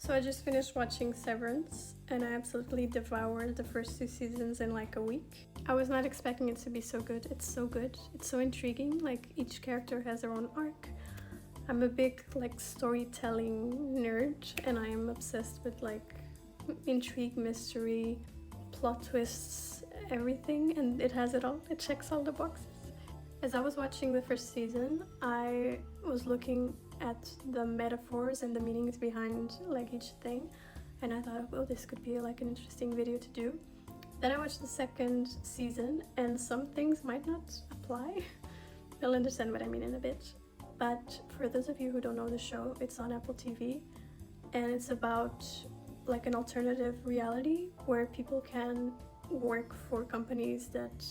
So I just finished watching Severance and I absolutely devoured the first 2 seasons in like a week. I was not expecting it to be so good. It's so good. It's so intriguing. Like each character has their own arc. I'm a big like storytelling nerd and I am obsessed with like intrigue, mystery, plot twists, everything, and it has it all. It checks all the boxes. As I was watching the first season, I was looking at the metaphors and the meanings behind like each thing, and I thought, well, this could be like an interesting video to do. Then I watched the second season and some things might not apply. You'll understand what I mean in a bit. But for those of you who don't know the show, it's on Apple TV and it's about like an alternative reality where people can work for companies that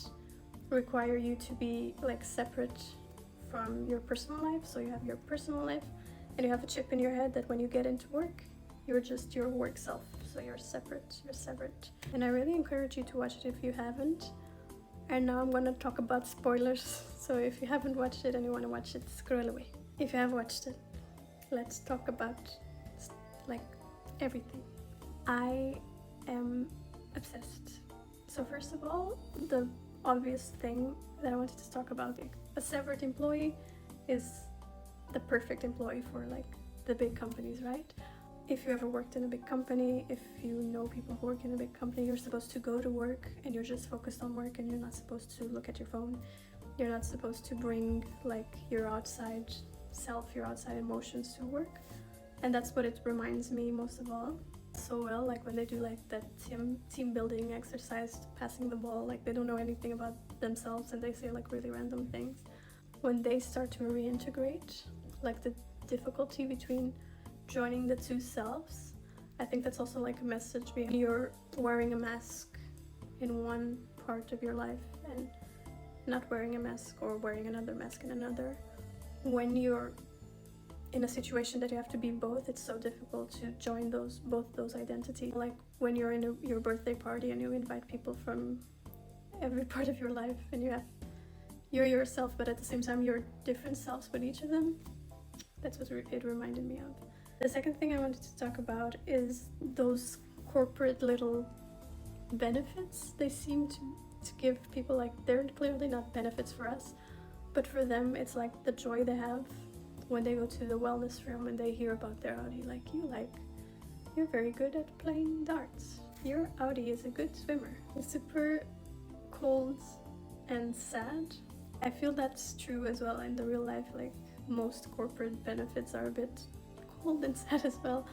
require you to be like separate from your personal life. So you have your personal life and you have a chip in your head that when you get into work, you're just your work self. So you're separate, you're severed. And I really encourage you to watch it if you haven't. And now I'm gonna talk about spoilers. So if you haven't watched it and you wanna watch it, scroll away. If you have watched it, let's talk about like everything. I am obsessed. So first of all, the obvious thing that I wanted to talk about, a severed employee is the perfect employee for like the big companies, right? If you ever worked in a big company, if you know people who work in a big company, you're supposed to go to work and you're just focused on work and you're not supposed to look at your phone. You're not supposed to bring like your outside self, your outside emotions to work. And that's what it reminds me most of all. So well, like when they do like that team building exercise, passing the ball, like they don't know anything about themselves and they say like really random things. When they start to reintegrate, like the difficulty between joining the two selves, I think that's also like a message behind you're wearing a mask in one part of your life and not wearing a mask or wearing another mask in another. When you're in a situation that you have to be both, it's so difficult to join both those identities. Like when you're in your birthday party and you invite people from every part of your life and you're yourself, but at the same time you're different selves with each of them. That's what it reminded me of. The second thing I wanted to talk about is those corporate little benefits they seem to give people. Like they're clearly not benefits for us, but for them it's like the joy they have when they go to the wellness room and they hear about their Audi. Like you're very good at playing darts. Your Audi is a good swimmer. It's super cold and sad. I feel that's true as well in the real life. Like most corporate benefits are a bit cold and sad as well.